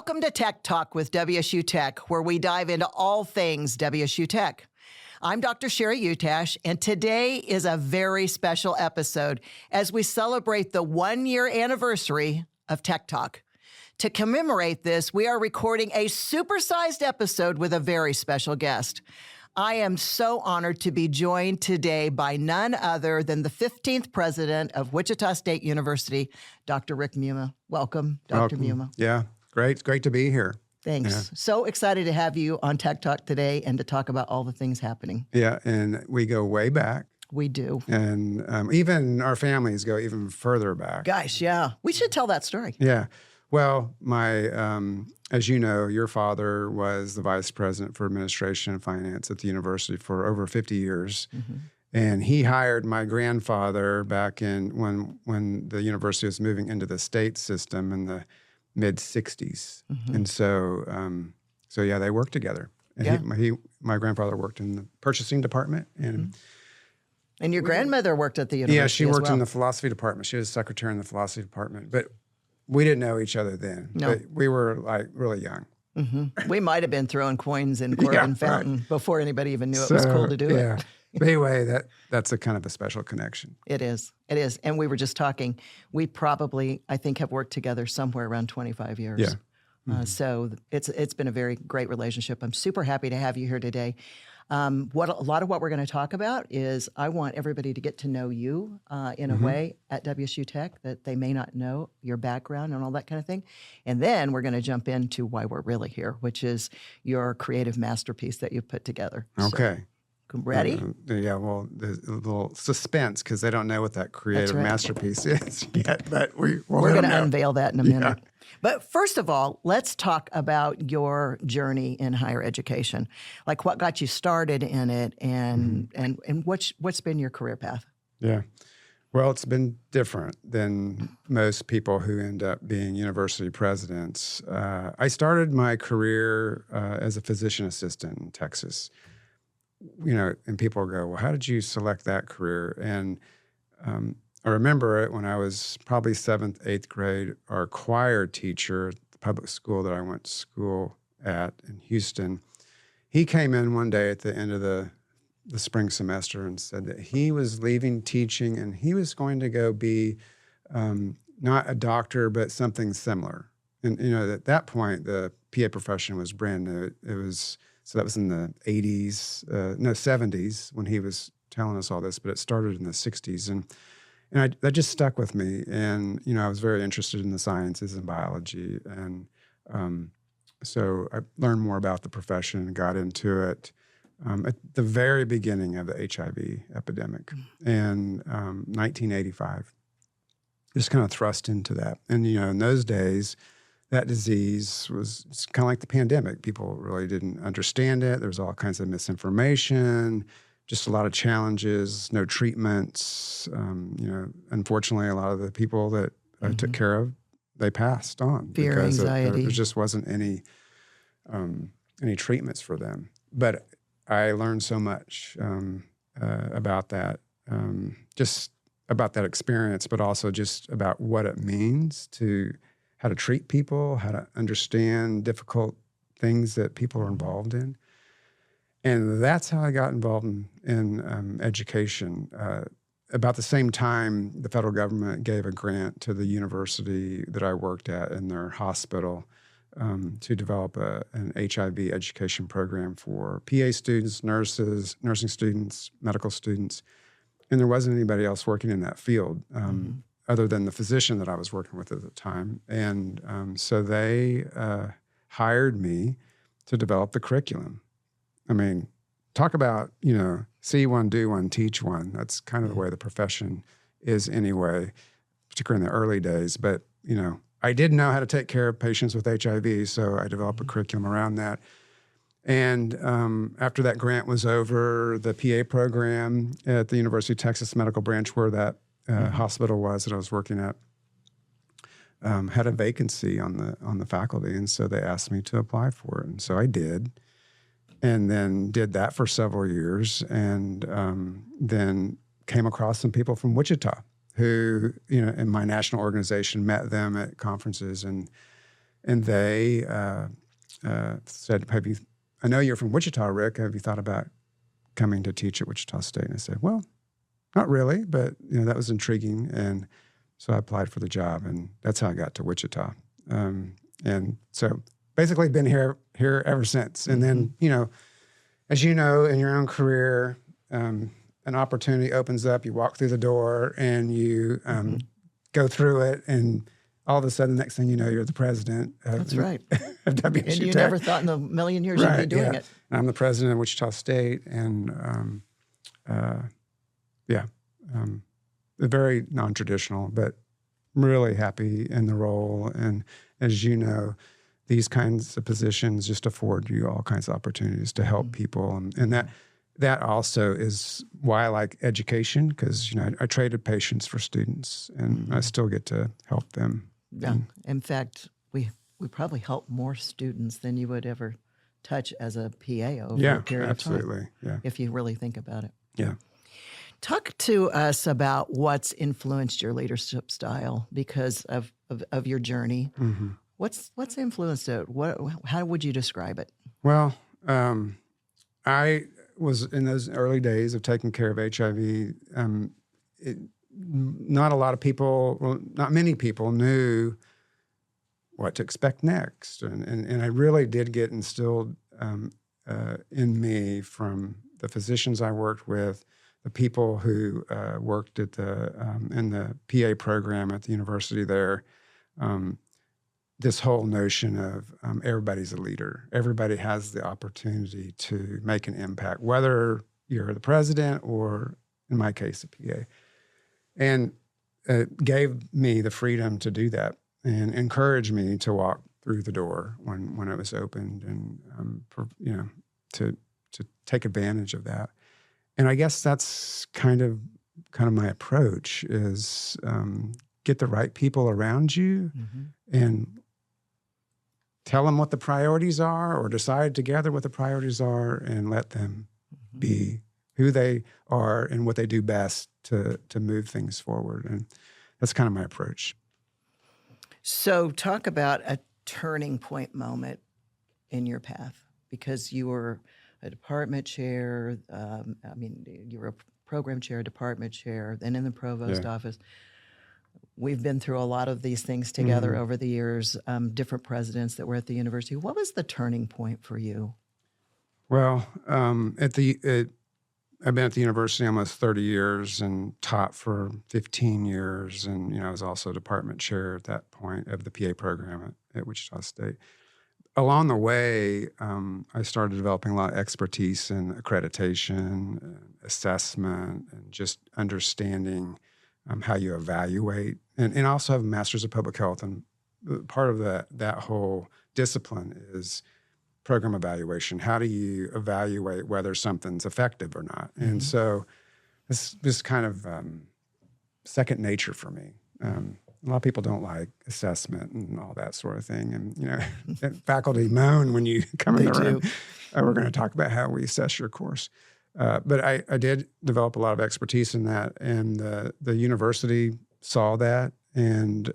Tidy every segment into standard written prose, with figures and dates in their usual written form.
Welcome to Tech Talk with WSU Tech, where we dive into all things WSU Tech. I'm Dr. Sheree Utash, and today is a very special episode as we celebrate the 1-year anniversary of Tech Talk. To commemorate this, we are recording a supersized episode with a very special guest. I am so honored to be joined today by none other than the 15th president of Wichita State University, Dr. Rick Muma. Welcome, Dr. Muma. Yeah, great. It's great to be here. Thanks. Yeah. So excited to have you on Tech Talk today and to talk about all the things happening. Yeah, and we go way back. We do. And even our families go even further back. Gosh, yeah. We should tell that story. Yeah. Well, as you know, your father was the vice president for administration and finance at the university for over 50 years. Mm-hmm. And he hired my grandfather back in when the university was moving into the state system in the mid-'60s. Mm-hmm. And so yeah, they worked together. And yeah. My grandfather worked in the purchasing department. And and your grandmother worked at the university. Yeah, she worked in the philosophy department. She was secretary in the philosophy department. But we didn't know each other then. No. But we were like really young. Mm-hmm. We might have been throwing coins in Corbin Fountain before anybody even knew it was cool to do it. But anyway, that's a kind of a special connection. It is. It is. And we were just talking. We probably, I think, have worked together somewhere around 25 years. Yeah. Mm-hmm. So it's been a very great relationship. I'm super happy to have you here today. A lot of what we're going to talk about is I want everybody to get to know you in a way at WSU Tech that they may not know, your background and all that kind of thing. And then we're going to jump into why we're really here, which is your creative masterpiece that you've put together. Okay. So, ready? Yeah, well, there's a little suspense because they don't know what that creative masterpiece is yet. But we're going to unveil that in a minute. Yeah. But first of all, let's talk about your journey in higher education. Like what got you started in it and what's been your career path? Yeah. Well, it's been different than most people who end up being university presidents. I started my career as a physician assistant in Texas. You know, and people go, well, how did you select that career? And I remember it when I was probably 7th, 8th grade. Our choir teacher at the public school that I went to school at in Houston, he came in one day at the end of the spring semester and said that he was leaving teaching and he was going to go be not a doctor, but something similar. And, you know, at that point, the PA profession was brand new. So that was in the 70s when he was telling us all this, but it started in the 60s. And that just stuck with me. And, you know, I was very interested in the sciences and biology. And so I learned more about the profession and got into it at the very beginning of the HIV epidemic in 1985. Just kind of thrust into that. And, you know, in those days, that disease was kind of like the pandemic. People really didn't understand it. There was all kinds of misinformation, just a lot of challenges, no treatments. You know, unfortunately, a lot of the people that I took care of, they passed on. Fear, because anxiety. There just wasn't any treatments for them. But I learned so much about that, just about that experience, but also just about what it means to how to treat people, how to understand difficult things that people are involved in. And that's how I got involved in education. About the same time, the federal government gave a grant to the university that I worked at in their hospital to develop an HIV education program for PA students, nurses, nursing students, medical students. And there wasn't anybody else working in that field. Other than the physician that I was working with at the time. And so they hired me to develop the curriculum. I mean, talk about, you know, see one, do one, teach one. That's kind of the way the profession is anyway, particularly in the early days. But, you know, I did know how to take care of patients with HIV, so I developed a curriculum around that. And after that grant was over, the PA program at the University of Texas Medical Branch, where that hospital was that I was working at, had a vacancy on the faculty, and so they asked me to apply for it, and so I did, and then did that for several years, and then came across some people from Wichita who, you know, in my national organization, met them at conferences and And they said, I know you're from Wichita, Rick. Have you thought about coming to teach at Wichita State? And I said, well, not really, but that was intriguing. And so I applied for the job, and that's how I got to Wichita. And so basically been here ever since. And then, as you know, in your own career, an opportunity opens up, you walk through the door and you go through it, and all of a sudden, the next thing you know, you're the president of, That's right. of WSU And you Tech. never thought in a million years you'd be doing it. And I'm the president of Wichita State, and very non-traditional, but really happy in the role. And as you know, these kinds of positions just afford you all kinds of opportunities to help people. And that also is why I like education, because, I traded patients for students, and I still get to help them. Yeah. In fact, we probably help more students than you would ever touch as a PA over a period of time. Absolutely. Yeah. If you really think about it. Yeah. Talk to us about what's influenced your leadership style because of your journey. Mm-hmm. What's influenced it? How would you describe it? Well, I was in those early days of taking care of HIV. Not a lot of people, well, not many people knew what to expect next. And I really did get instilled in me from the physicians I worked with, the people who worked at in the PA program at the university there, this whole notion of everybody's a leader. Everybody has the opportunity to make an impact, whether you're the president or, in my case, a PA. And it gave me the freedom to do that and encouraged me to walk through the door when it was opened, and to take advantage of that. And I guess that's kind of my approach is get the right people around you and tell them what the priorities are, or decide together what the priorities are, and let them be who they are and what they do best to move things forward. And that's kind of my approach. So talk about a turning point moment in your path, because you were a department chair. You were a program chair, department chair, then in the provost office. We've been through a lot of these things together over the years, different presidents that were at the university. What was the turning point for you? Well, I've been at the university almost 30 years and taught for 15 years. And, I was also department chair at that point of the PA program at Wichita State. Along the way, I started developing a lot of expertise in accreditation, and assessment, and just understanding how you evaluate. And I also have a master's of public health. And part of that whole discipline is program evaluation. How do you evaluate whether something's effective or not? And so this kind of second nature for me. A lot of people don't like assessment and all that sort of thing. And faculty moan when you come in the room. We're going to talk about how we assess your course. But I did develop a lot of expertise in that. And the university saw that and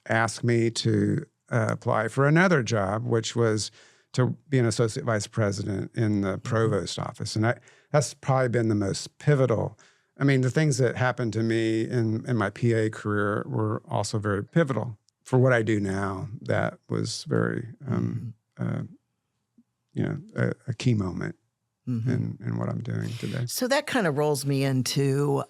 asked me to apply for another job, which was to be an associate vice president in the provost office. And that's probably been the most pivotal. I mean, the things that happened to me in my PA career were also very pivotal for what I do now. That was very, a key moment in what I'm doing today. So that kind of rolls me into,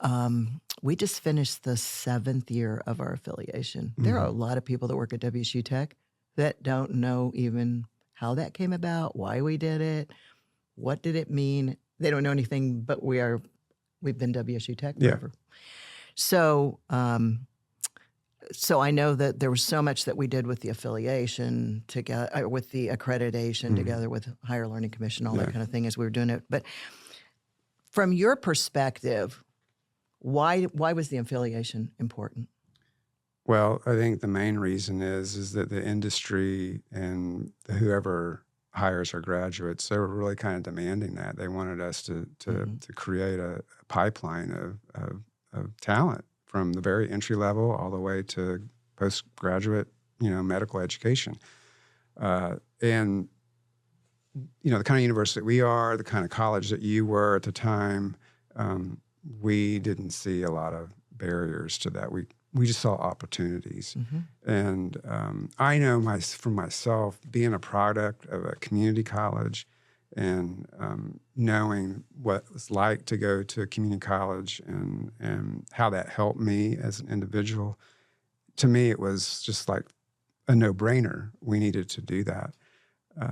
we just finished the 7th year of our affiliation. There are a lot of people that work at WSU Tech that don't know even how that came about, why we did it, what did it mean. They don't know anything, but we've been WSU Tech forever. So, so I know that there was so much that we did with the affiliation together, with the accreditation together with Higher Learning Commission, all that kind of thing as we were doing it. But from your perspective, why was the affiliation important? Well, I think the main reason is that the industry and whoever hires our graduates, they were really kind of demanding that. They wanted us to create a pipeline of talent from the very entry level all the way to postgraduate medical education. And, the kind of university that we are, the kind of college that you were at the time, we didn't see a lot of barriers to that. We just saw opportunities. And I know from myself, being a product of a community college and knowing what it was like to go to a community college and how that helped me as an individual, to me, it was just like a no-brainer. We needed to do that.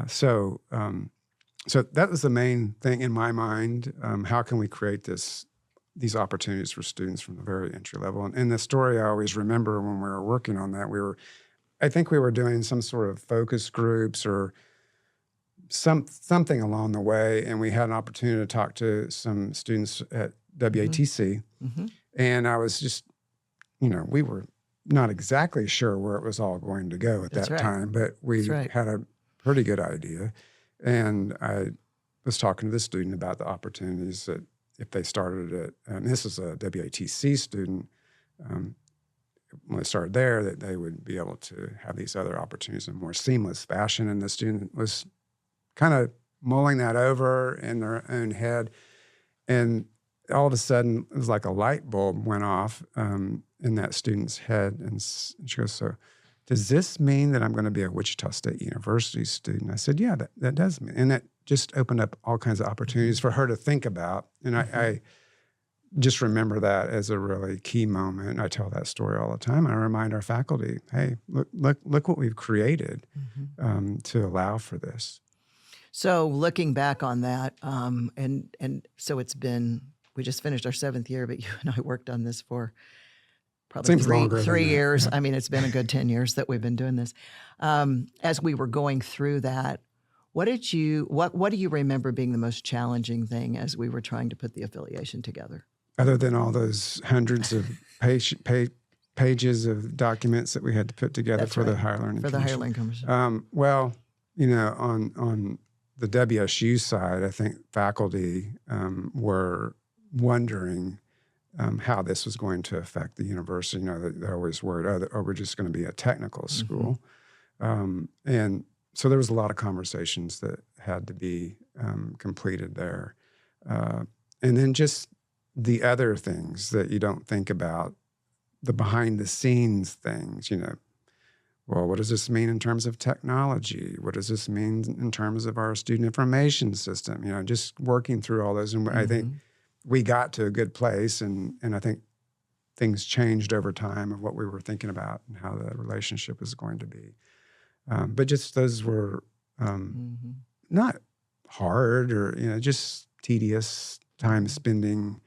So that was the main thing in my mind. How can we create these opportunities for students from the very entry level? And the story I always remember when we were working on that, I think we were doing some sort of focus groups or something along the way, and we had an opportunity to talk to some students at WATC, and I was just, we were not exactly sure where it was all going to go at that time, but we had a pretty good idea. And I was talking to the student about the opportunities that if they started at, and this is a WATC student, when they started there, that they would be able to have these other opportunities in a more seamless fashion. And the student was kind of mulling that over in their own head. And all of a sudden, it was like a light bulb went off in that student's head. And she goes, so does this mean that I'm going to be a Wichita State University student? I said, yeah, that does mean. And that just opened up all kinds of opportunities for her to think about. And I just remember that as a really key moment. I tell that story all the time. I remind our faculty, hey, look what we've created to allow for this. So looking back on that, and so we just finished our 7th year, but you and I worked on this for probably three years. I mean, it's been a good 10 years that we've been doing this. As we were going through that, what do you remember being the most challenging thing as we were trying to put the affiliation together? Other than all those hundreds of pages of documents that we had to put together for the Higher Learning Commission. For the Higher Learning Commission. Well, on the WSU side, I think faculty were wondering how this was going to affect the university. They're always worried, we're just going to be a technical school. And so there was a lot of conversations that had to be completed there. And then just the other things that you don't think about, the behind-the-scenes things, well, what does this mean in terms of technology? What does this mean in terms of our student information system? Just working through all those. And I think we got to a good place, and I think things changed over time of what we were thinking about and how the relationship was going to be. But just those were not hard or, just tedious time spending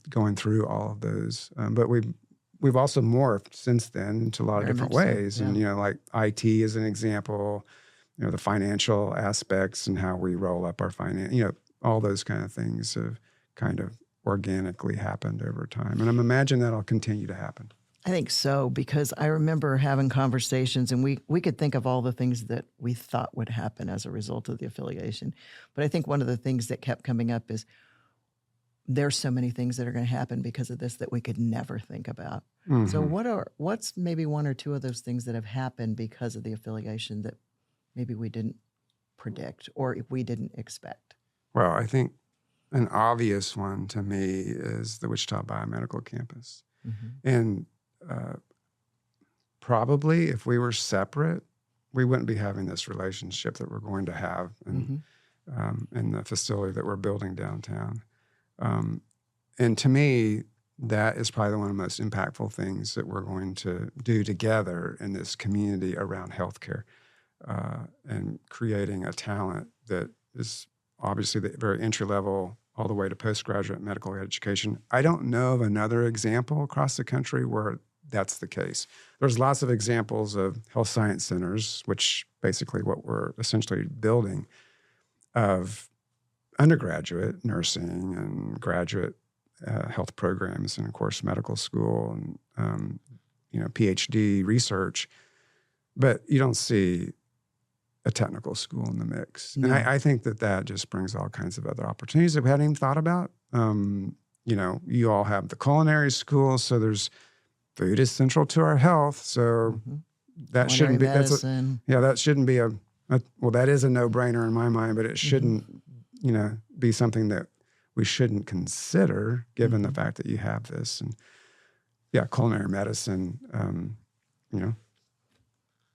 going through all of those. But we've also morphed since then into a lot of different ways. So, yeah. And, like IT is an example, the financial aspects and how we roll up our finance, all those kind of things have kind of organically happened over time. And I'm imagining that'll continue to happen. I think so, because I remember having conversations and we could think of all the things that we thought would happen as a result of the affiliation. But I think one of the things that kept coming up is there's so many things that are going to happen because of this that we could never think about. So what's maybe one or two of those things that have happened because of the affiliation that maybe we didn't predict or we didn't expect? Well, I think an obvious one to me is the Wichita Biomedical Campus. And probably if we were separate, we wouldn't be having this relationship that we're going to have in the facility that we're building downtown. And to me, that is probably one of the most impactful things that we're going to do together in this community around healthcare and creating a talent that is obviously the very entry level all the way to postgraduate medical education. I don't know of another example across the country where that's the case. There's lots of examples of health science centers, which basically what we're essentially building, of undergraduate nursing and graduate health programs, and of course medical school and PhD research, but you don't see a technical school in the mix. No. And I think that just brings all kinds of other opportunities that we hadn't even thought about. You all have the culinary school, so there's food is central to our health. So that shouldn't be, medicine. that shouldn't be well, that is a no-brainer in my mind, but it shouldn't, be something that we shouldn't consider given the fact that you have this. And culinary medicine,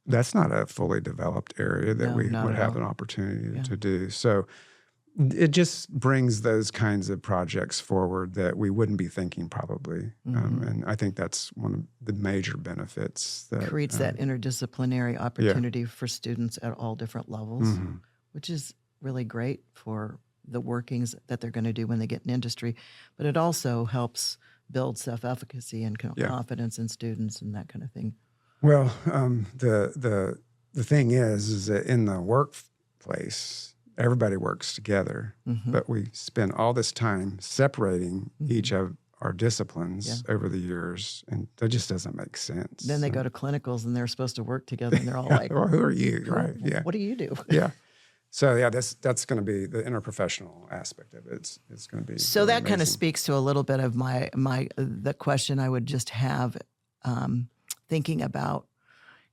that's not a fully developed area that we would have an opportunity to do. So it just brings those kinds of projects forward that we wouldn't be thinking probably. And I think that's one of the major benefits. That creates that interdisciplinary opportunity for students at all different levels, which is really great for the workings that they're going to do when they get in industry. But it also helps build self-efficacy and confidence in students and that kind of thing. Well, the thing is that in the workplace, everybody works together, but we spend all this time separating each of our disciplines over the years, and that just doesn't make sense. Then they go to clinicals, and they're supposed to work together, and they're all like, well, who are you? Right, what do you do? So, that's going to be the interprofessional aspect of it. It's going to be so that kind of speaks to a little bit of the question I would just have thinking about.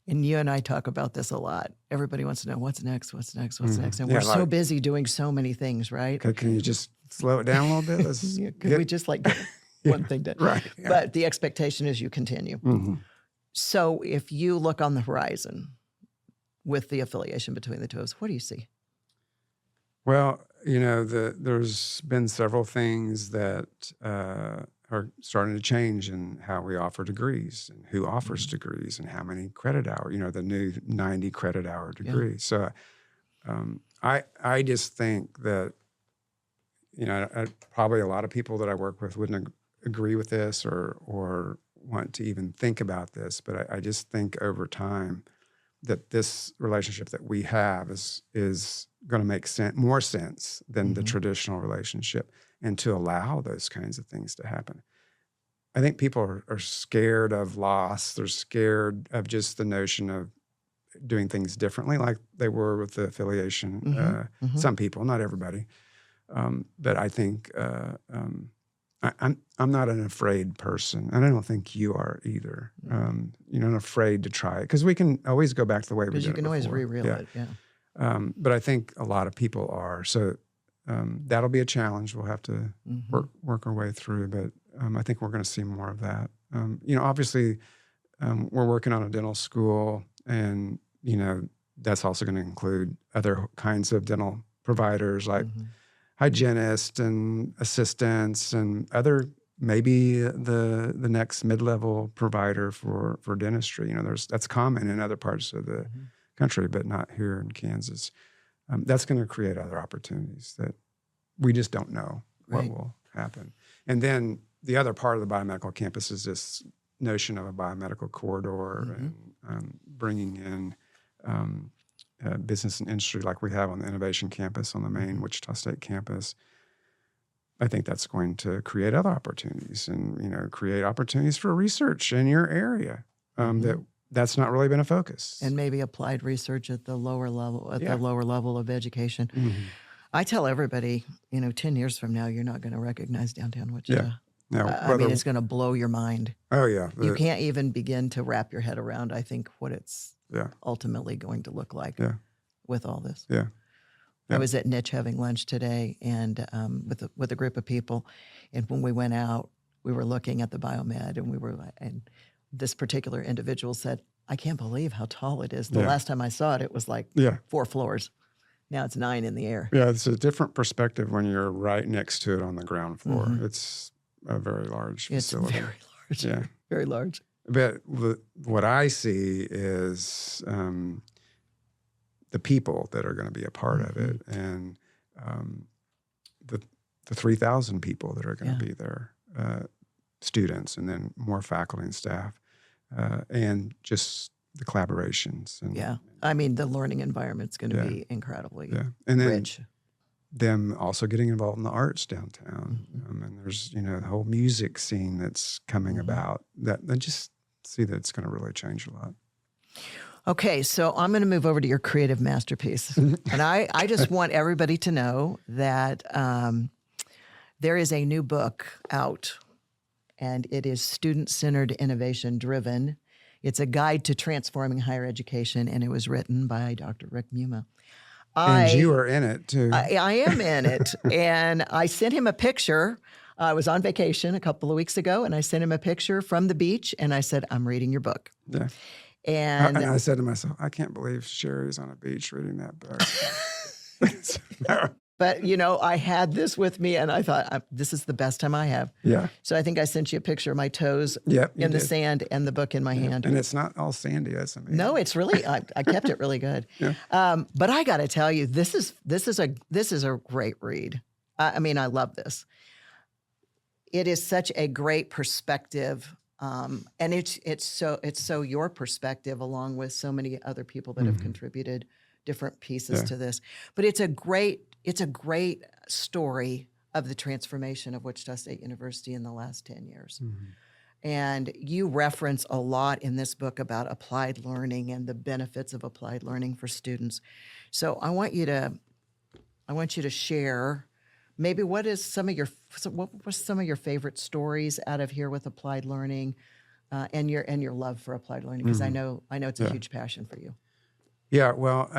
And you and I talk about this a lot. Everybody wants to know what's next. And we're so busy doing so many things, right? Can you just slow it down a little bit? Could we just get one thing done? Right. But the expectation is you continue. So if you look on the horizon with the affiliation between the two of us, what do you see? Well, there's been several things that are starting to change in how we offer degrees and who offers degrees and how many credit hours, the new 90 credit hour degree. So I just think that, probably a lot of people that I work with wouldn't agree with this or want to even think about this, but I just think over time that this relationship that we have is going to make more sense than the traditional relationship, and to allow those kinds of things to happen. I think people are scared of loss. They're scared of just the notion of doing things differently, like they were with the affiliation. Some people, not everybody. But I think I'm not an afraid person, and I don't think you are either. Not afraid to try it, because we can always go back to the way we did it. Because you can always re-reel it. But I think a lot of people are. So that'll be a challenge. We'll have to work our way through. But I think we're going to see more of that. Obviously, we're working on a dental school, and that's also going to include other kinds of dental providers like hygienists and assistants and other, maybe the next mid-level provider for dentistry. That's common in other parts of the country, but not here in Kansas. That's going to create other opportunities that we just don't know what will happen. And then the other part of the biomedical campus is this notion of a biomedical corridor and bringing in business and industry like we have on the innovation campus on the main Wichita State campus. I think that's going to create other opportunities and, create opportunities for research in your area that's not really been a focus. And maybe applied research at the lower level, the lower level of education. I tell everybody, 10 years from now, you're not going to recognize downtown Wichita. I mean, it's going to blow your mind. Oh, yeah. You can't even begin to wrap your head around, I think, what it's ultimately going to look like with all this. I was at Niche having lunch today and with a group of people. And when we went out, we were looking at the biomed and this particular individual said, I can't believe how tall it is. The last time I saw it, it was like 4 floors. Now it's 9 in the air. Yeah, it's a different perspective when you're right next to it on the ground floor. It's a very large facility. It's very large. Yeah. Very large. But what I see is the people that are going to be a part of it, and the 3,000 people that are going to be there, students, and then more faculty and staff, and just the collaborations. And, I mean, the learning environment's going to be incredibly and then rich. Them also getting involved in the arts downtown. And there's, the whole music scene that's coming about that I just see that it's going to really change a lot. Okay, so I'm going to move over to your creative masterpiece. And I just want everybody to know that there is a new book out, and it is student-centered, innovation-driven. It's a guide to transforming higher education, and it was written by Dr. Rick Muma. And you were in it too. I am in it. And I sent him a picture. I was on vacation a couple of weeks ago, and I sent him a picture from the beach, and I said, I'm reading your book. Yeah. And I said to myself, I can't believe Sheree's on a beach reading that book. But, I had this with me, and I thought, this is the best time I have. Yeah. So I think I sent you a picture of my toes in the sand and the book in my hand. And it's not all sandy. That's amazing. No, it's really, I kept it really good. Yeah. But I got to tell you, this is a great read. I mean, I love this. It is such a great perspective. And it's so your perspective, along with so many other people that have contributed different pieces to this. But it's a great story of the transformation of Wichita State University in the last 10 years. And you reference a lot in this book about applied learning and the benefits of applied learning for students. So I want you to share maybe what was some of your favorite stories out of here with applied learning, and your love for applied learning, because I know it's a huge passion for you. Yeah, well,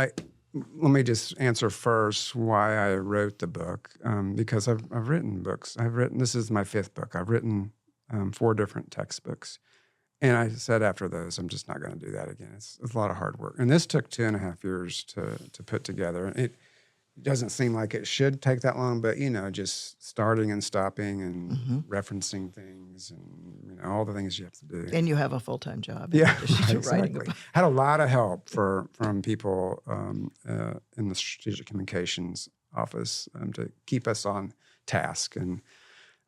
let me just answer first why I wrote the book, because I've written books. This is my 5th book. I've written 4 different textbooks. And I said after those, I'm just not going to do that again. It's a lot of hard work. And this took 2.5 years to put together. It doesn't seem like it should take that long, but, just starting and stopping and referencing things and, all the things you have to do. And you have a full-time job. Yeah, exactly. Had a lot of help from people in the strategic communications office to keep us on task. And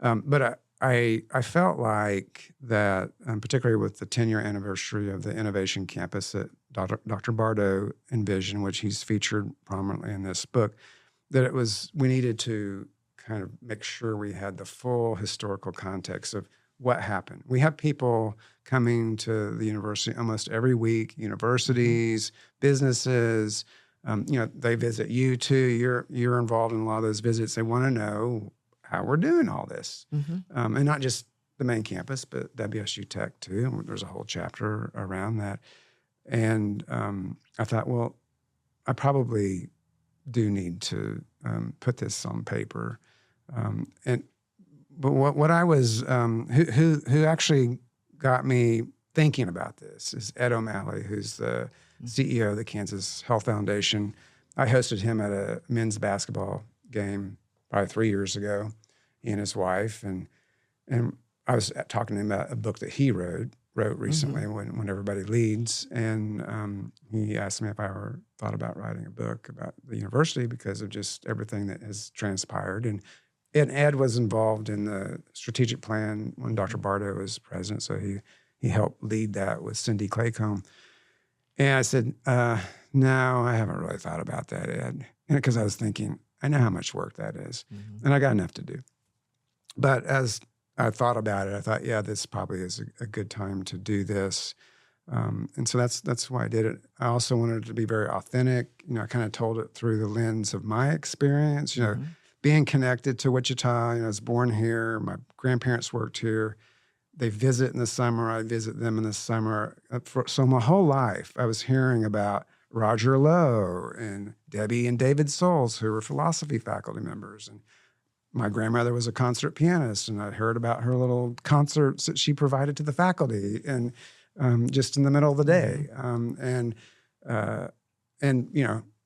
but I felt like that, particularly with the 10-year anniversary of the Innovation Campus that Dr. Bardo envisioned, which he's featured prominently in this book, that we needed to kind of make sure we had the full historical context of what happened. We have people coming to the university almost every week, universities, businesses, they visit you too. You're involved in a lot of those visits. They want to know how we're doing all this. And not just the main campus, but WSU Tech too. There's a whole chapter around that. And I thought, well, I probably do need to put this on paper. But what I was, who actually got me thinking about this is Ed O'Malley, who's the CEO of the Kansas Health Foundation. I hosted him at a men's basketball game probably 3 years ago, he and his wife. And I was talking to him about a book that he wrote recently, when Everybody Leads. And he asked me if I ever thought about writing a book about the university because of just everything that has transpired. And Ed was involved in the strategic plan when Dr. Bardo was president, so he helped lead that with Cindy Claycomb. And I said, no, I haven't really thought about that, Ed. Because I was thinking, I know how much work that is, and I got enough to do. But as I thought about it, I thought, yeah, this probably is a good time to do this. And so that's why I did it. I also wanted it to be very authentic. I kind of told it through the lens of my experience, being connected to Wichita. I was born here. My grandparents worked here. They visit in the summer. I visit them in the summer. So my whole life, I was hearing about Roger Lowe and Debbie and David Souls, who were philosophy faculty members. And my grandmother was a concert pianist, and I heard about her little concerts that she provided to the faculty, and just in the middle of the day, and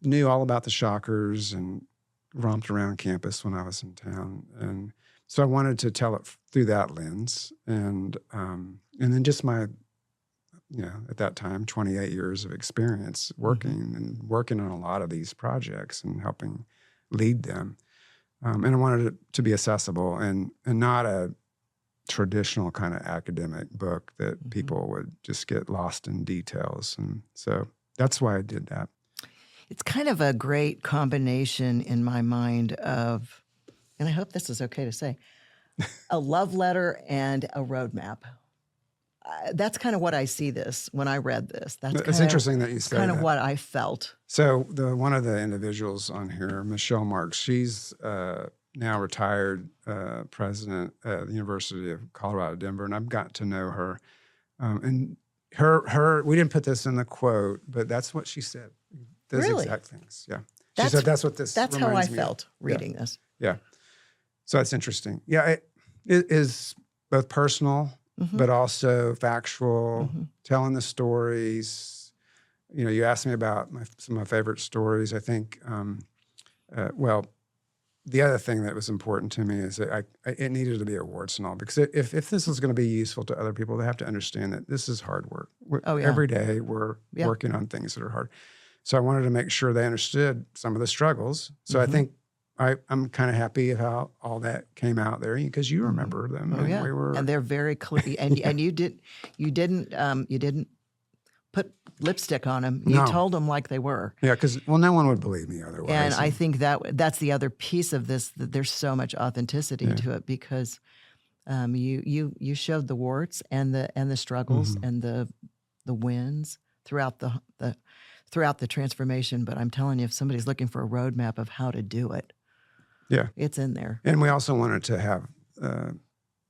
knew all about the Shockers and romped around campus when I was in town. And so I wanted to tell it through that lens. And then just my, at that time, 28 years of experience working on a lot of these projects and helping lead them. And I wanted it to be accessible and not a traditional kind of academic book that people would just get lost in details. And so that's why I did that. It's kind of a great combination in my mind of, and I hope this is okay to say, a love letter and a roadmap. That's kind of what I see this when I read this. It's interesting that you say that. Kind of what I felt. So one of the individuals on here, Michelle Marks, she's now retired president at the University of Colorado, Denver, and I've got to know her. And we didn't put this in the quote, but that's what she said. Those Really? exact things. Yeah. She said that's what this That's how I reminds me of. felt reading this. Yeah. So that's interesting. Yeah. It is both personal, but also factual, telling the stories. You know, you asked me about some of my favorite stories. I think, the other thing that was important to me is that it needed to be awards and all, because if this is going to be useful to other people, they have to understand that this is hard work. Every day we're working on things that are hard. So I wanted to make sure they understood some of the struggles. So I think I'm kind of happy how all that came out there, because you remember them. Oh, yeah. And they're very clear. And you didn't put lipstick on them. You told them like they were. Yeah, because no one would believe me otherwise. And I think that's the other piece of this, that there's so much authenticity to it, because you showed the warts and the struggles and the wins throughout the transformation. But I'm telling you, if somebody's looking for a roadmap of how to do it, it's in there. And we also wanted to have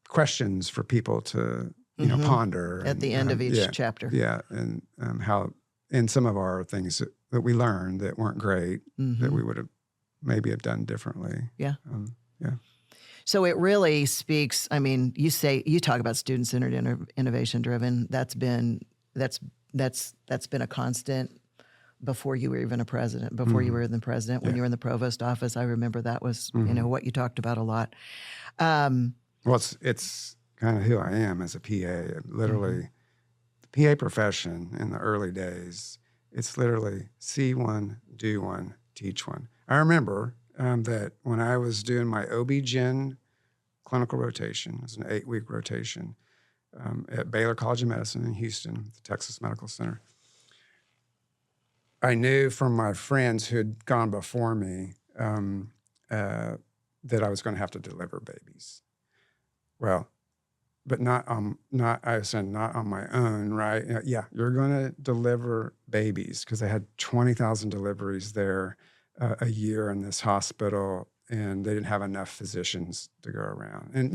questions for people to ponder at the end of each chapter. Yeah, and how in some of our things that we learned that weren't great, that we would have maybe have done differently. Yeah. Yeah. So it really speaks. I mean, you talk about student-centered, innovation-driven. That's been a constant before you were even a president. Before you were the president, when you were in the provost office, I remember that was what you talked about a lot. Well, it's kind of who I am as a PA. Literally, the PA profession in the early days, it's literally see one, do one, teach one. I remember that when I was doing my OB-GYN clinical rotation, it was an 8-week rotation at Baylor College of Medicine in Houston, the Texas Medical Center. I knew from my friends who had gone before me that I was going to have to deliver babies. Well, but not on my own, right? Yeah, you're going to deliver babies, because they had 20,000 deliveries there a year in this hospital, and they didn't have enough physicians to go around. And,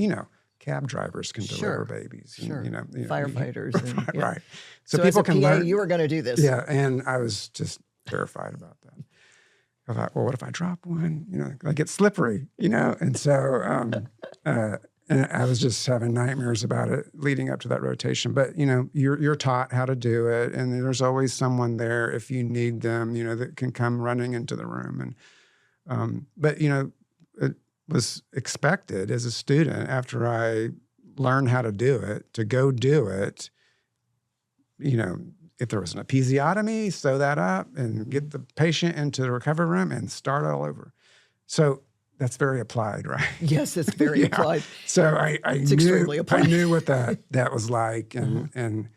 cab drivers can deliver babies. Sure. And, firefighters. Right. So people as a can PA, learn. you were going to do this. Yeah, and I was just terrified about that. I thought, well, what if I drop one? I get slippery, And so, and I was just having nightmares about it leading up to that rotation. But, you're taught how to do it, and there's always someone there if you need them, that can come running into the room. And but, it was expected as a student, after I learned how to do it, to go do it. If there was an episiotomy, sew that up and get the patient into the recovery room and start all over. So that's very applied, right? Yes, it's very applied. So it's extremely applied. I knew what that was like, and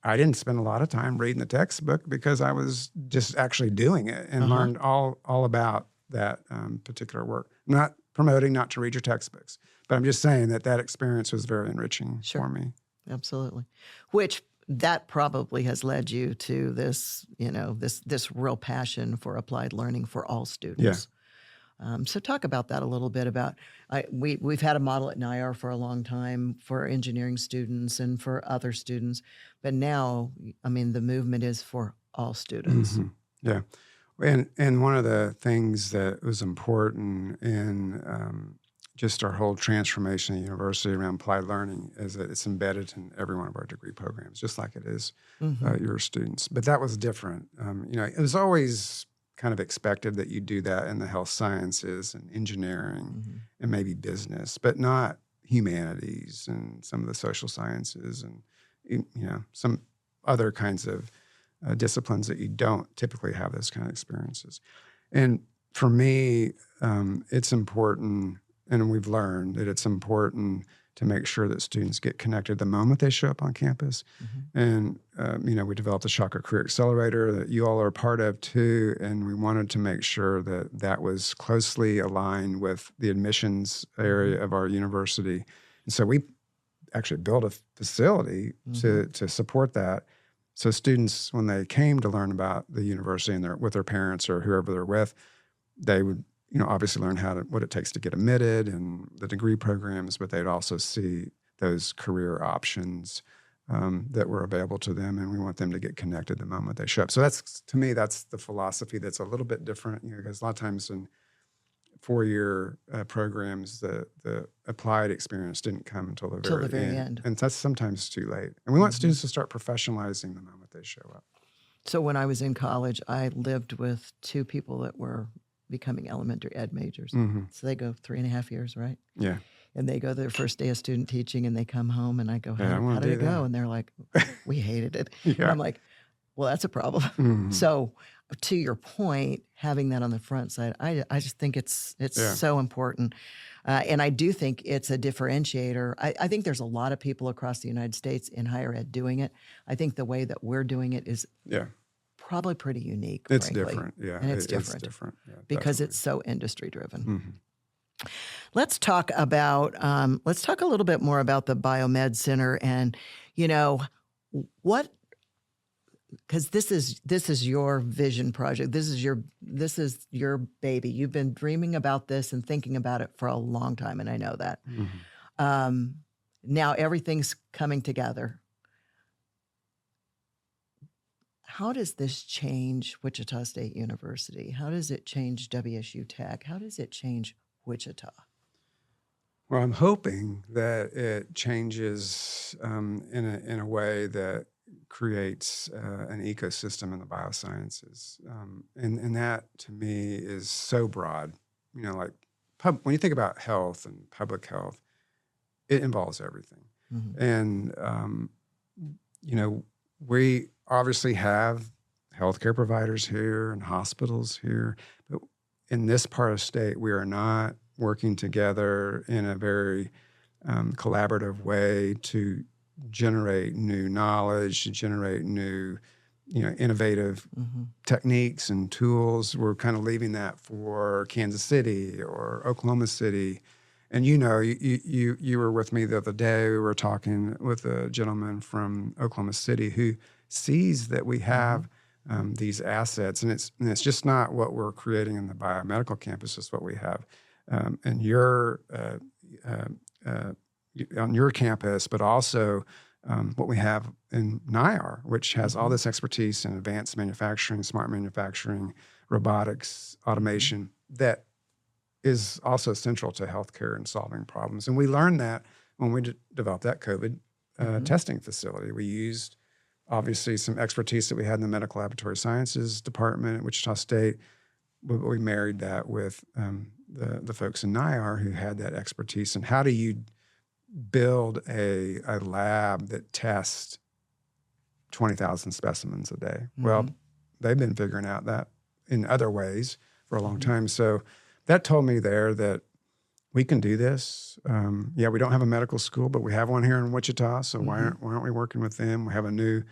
I didn't spend a lot of time reading the textbook, because I was just actually doing it and learned all about that particular work. Not promoting not to read your textbooks, but I'm just saying that experience was very enriching for me. Absolutely. Which that probably has led you to this, this real passion for applied learning for all students. Yeah. So talk about that a little bit. About we've had a model at NIR for a long time for engineering students and for other students, but now, the movement is for all students. Yeah, and one of the things that was important in just our whole transformation of the university around applied learning is that it's embedded in every one of our degree programs, just like it is your students. But that was different. It was always kind of expected that you do that in the health sciences and engineering and maybe business, but not humanities and some of the social sciences and some other kinds of disciplines that you don't typically have those kind of experiences. And for me, it's important, and we've learned that it's important to make sure that students get connected the moment they show up on campus. And, we developed a Chakra Career Accelerator that you all are a part of too, and we wanted to make sure that was closely aligned with the admissions area of our university. And so we actually built a facility to support that. So students, when they came to learn about the university and with their parents or whoever they're with, they would obviously learn what it takes to get admitted and the degree programs, but they'd also see those career options that were available to them, and we want them to get connected the moment they show up. So that's, to me, that's the philosophy that's a little bit different, because a lot of times in 4-year programs, the applied experience didn't come until the very end. And that's sometimes too late. And we want students to start professionalizing the moment they show up. So when I was in college, I lived with 2 people that were becoming elementary ed majors. So they go 3.5 years, right? Yeah. And they go their first day of student teaching, and they come home, and I go, Yeah, how did it go? And they're like, we hated it. And I'm like, well, that's a problem. So to your point, having that on the front side, I just think it's so important. And I do think it's a differentiator. I think there's a lot of people across the United States in higher ed doing it. I think the way that we're doing it is probably pretty unique. It's frankly. Different. Yeah. And it's different. It's different. Yeah, because it's so industry driven. Let's talk about, let's talk a little bit more about the Biomed Center and, because this is your vision project. This is your baby. You've been dreaming about this and thinking about it for a long time, and I know that. Now everything's coming together. How does this change Wichita State University? How does it change WSU Tech? How does it change Wichita? Well, I'm hoping that it changes in a way that creates an ecosystem in the biosciences. And that, to me, is so broad. Like when you think about health and public health, it involves everything. And, we obviously have healthcare providers here and hospitals here, but in this part of state, we are not working together in a very collaborative way to generate new knowledge, to generate new, innovative techniques and tools. We're kind of leaving that for Kansas City or Oklahoma City. And you were with me the other day. We were talking with a gentleman from Oklahoma City who sees that we have these assets, and it's just not what we're creating in the biomedical campus. It's what we have and on your campus, but also what we have in NIAR, which has all this expertise in advanced manufacturing, smart manufacturing, robotics, automation, that is also central to healthcare and solving problems. And we learned that when we developed that COVID testing facility. We used, obviously, some expertise that we had in the Medical Laboratory Sciences Department at Wichita State, but we married that with the folks in NIAR who had that expertise. And how do you build a lab that tests 20,000 specimens a day? Well, they've been figuring out that in other ways for a long time. So that told me there that we can do this. We don't have a medical school, but we have one here in Wichita. So why aren't we working with them? We have a new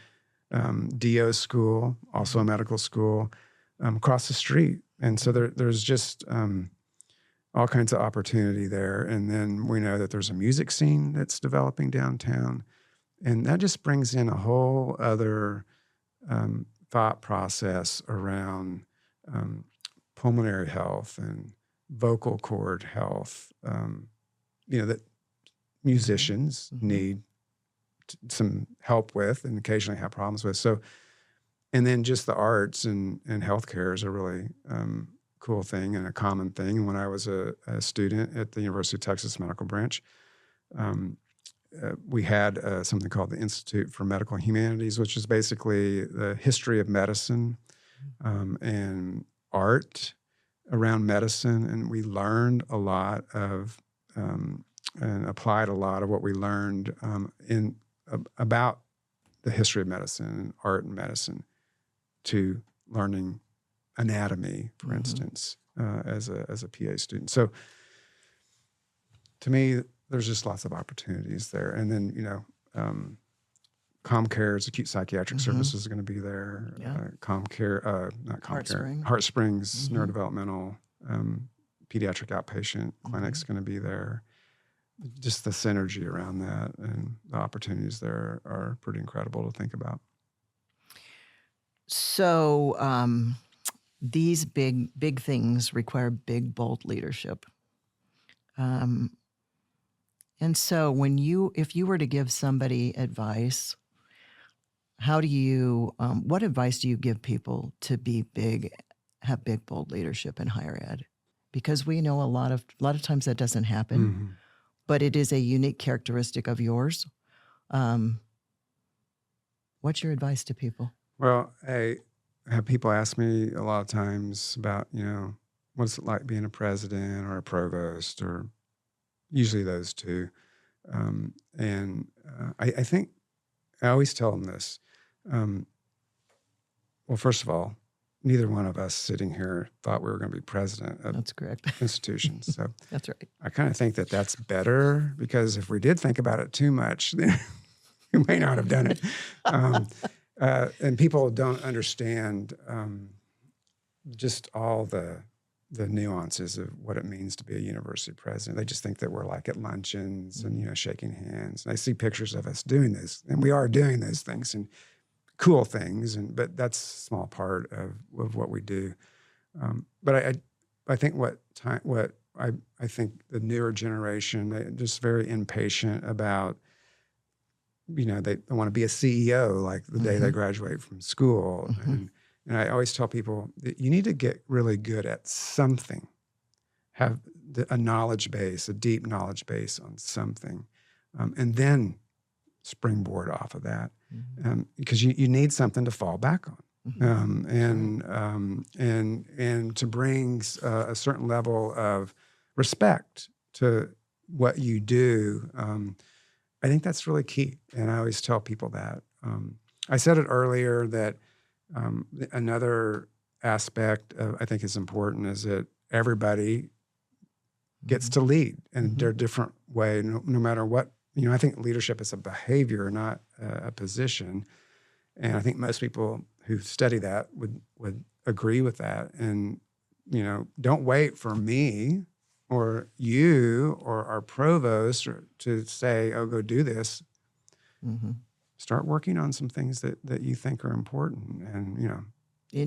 DO school, also a medical school, across the street. And so there's just all kinds of opportunity there. And then we know that there's a music scene that's developing downtown. And that just brings in a whole other thought process around pulmonary health and vocal cord health, that musicians need some help with and occasionally have problems with. So, and then just the arts and healthcare is a really cool thing and a common thing. And when I was a student at the University of Texas Medical Branch, we had something called the Institute for Medical Humanities, which is basically the history of medicine and art around medicine. And we learned a lot of and applied a lot of what we learned about the history of medicine and art and medicine to learning anatomy, for instance, as a PA student. So to me, there's just lots of opportunities there. And then, ComCare's acute psychiatric services is going to be there. ComCare, not ComCare, Heart Springs neurodevelopmental pediatric outpatient clinic's going to be there. Just the synergy around that and the opportunities there are pretty incredible to think about. So these big things require big, bold leadership. And so if you were to give somebody advice how do you, what advice do you give people to be big, have big, bold leadership in higher ed? Because we know a lot of times that doesn't happen, but it is a unique characteristic of yours. What's your advice to people? Well, I have people ask me a lot of times about, what's it like being a president or a provost, or usually those two. I think I always tell them this. Well, first of all, neither one of us sitting here thought we were going to be president of That's correct. institutions. So That's right. I kind of think that that's better, because if we did think about it too much, then we may not have done it. And people don't understand just all the nuances of what it means to be a university president. They just think that we're like at luncheons and, shaking hands. And I see pictures of us doing this, and we are doing those things and cool things, but that's a small part of what we do. But I think I think the newer generation, they're just very impatient about, they want to be a CEO like the day they graduate from school. And I always tell people that you need to get really good at something, have a knowledge base, a deep knowledge base on something, and then springboard off of that, because you need something to fall back on, and to bring a certain level of respect to what you do. I think that's really key, and I always tell people that. I said it earlier that another aspect I think is important is that everybody gets to lead in their different way, no matter what. I think leadership is a behavior, not a position. And I think most people who study that would agree with that. And, don't wait for me or you or our provost to say, oh, go do this. Start working on some things that you think are important and,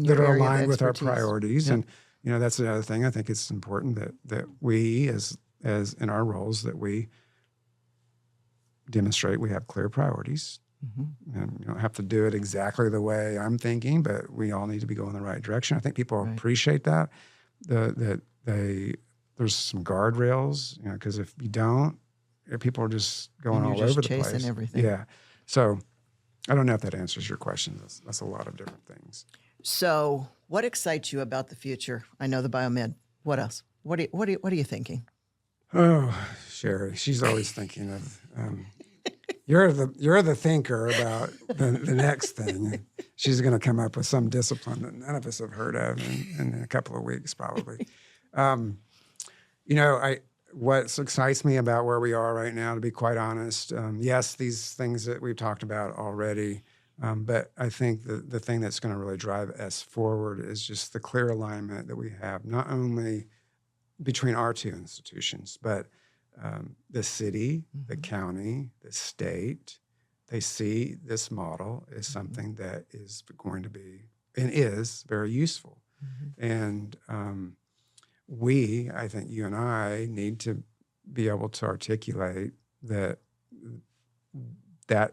that are aligned with our priorities. Yep. And, that's the other thing. I think it's important that we, as in our roles, that we demonstrate we have clear priorities. And you don't have to do it exactly the way I'm thinking, but we all need to be going in the right direction. I think people appreciate that. There's some guardrails, because if you don't, people are just going all over the place. Chasing everything. Yeah. So I don't know if that answers your question. That's a lot of different things. So what excites you about the future? I know the biomed. What else? What are you thinking? Oh, Sheree, she's always thinking of, you're the thinker about the next thing. She's going to come up with some discipline that none of us have heard of in a couple of weeks, probably. What excites me about where we are right now, to be quite honest, yes, these things that we've talked about already, but I think the thing that's going to really drive us forward is just the clear alignment that we have, not only between our two institutions, but the city, the county, the state. They see this model as something that is going to be and is very useful. And I think you and I need to be able to articulate that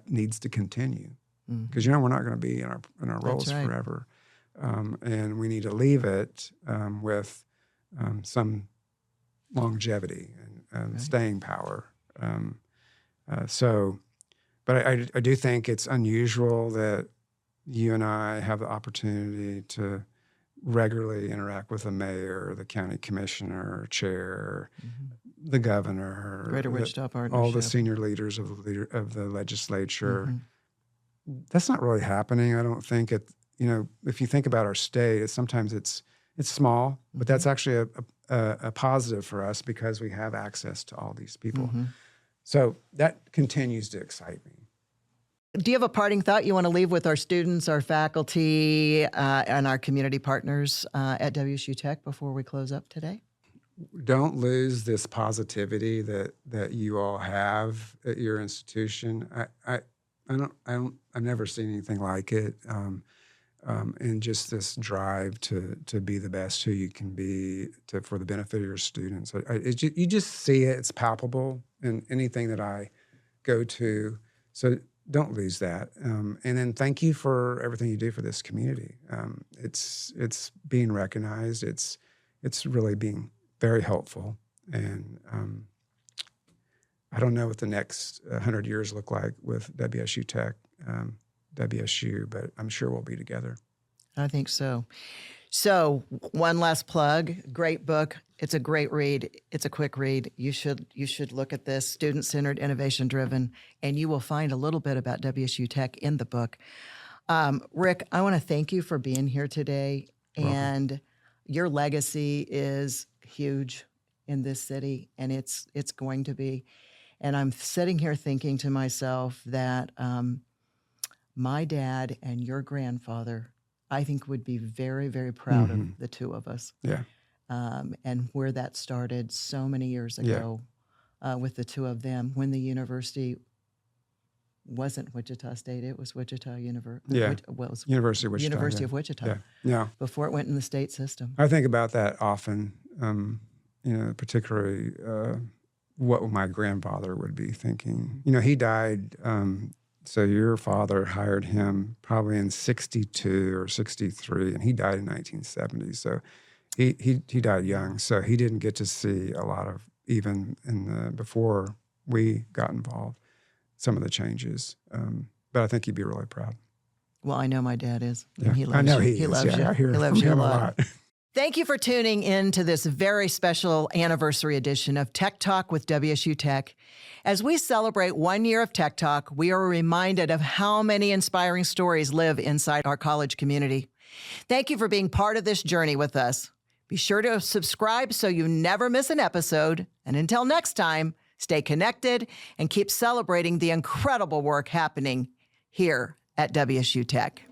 needs to continue, because we're not going to be in our roles forever, and we need to leave it with some longevity and staying power. But I do think it's unusual that you and I have the opportunity to regularly interact with the mayor, the county commissioner, chair, the governor, Greater Wichita Partnership, all the senior leaders of the legislature. That's not really happening, I don't think. If you think about our state, sometimes it's small, but that's actually a positive for us because we have access to all these people. So that continues to excite me. Do you have a parting thought you want to leave with our students, our faculty, and our community partners at WSU Tech before we close up today? Don't lose this positivity that you all have at your institution. I've never seen anything like it. And just this drive to be the best who you can be for the benefit of your students. You just see it. It's palpable in anything that I go to. So don't lose that. And then thank you for everything you do for this community. It's being recognized. It's really being very helpful. And I don't know what the next 100 years look like with WSU Tech, WSU, but I'm sure we'll be together. I think so. So one last plug, great book. It's a great read. It's a quick read. You should look at this, student-centered, innovation-driven, and you will find a little bit about WSU Tech in the book. Rick, I want to thank you for being here today. And your legacy is huge in this city, and it's going to be. And I'm sitting here thinking to myself that my dad and your grandfather, I think, would be very, very proud of the two of us. Yeah. And where that started so many years ago with the two of them, when the university wasn't Wichita State, it was Wichita University. Yeah. Well, it was University of Wichita. University of Wichita. Yeah. Yeah. Before it went in the state system. I think about that often, particularly what my grandfather would be thinking. He died, so your father hired him probably in 62 or 63, and he died in 1970. So he died young, so he didn't get to see a lot of, even before we got involved, some of the changes. But I think he'd be really proud. Well, I know my dad is. Yeah. He loves I know you. he is. Loves you. I hear He loves from you a him lot. Thank you for tuning in to this very special anniversary edition of Tech Talk with WSU Tech. As we celebrate 1 year of Tech Talk, we are reminded of how many inspiring stories live inside our college community. Thank you for being part of this journey with us. Be sure to subscribe so you never miss an episode. And until next time, stay connected and keep celebrating the incredible work happening here at WSU Tech.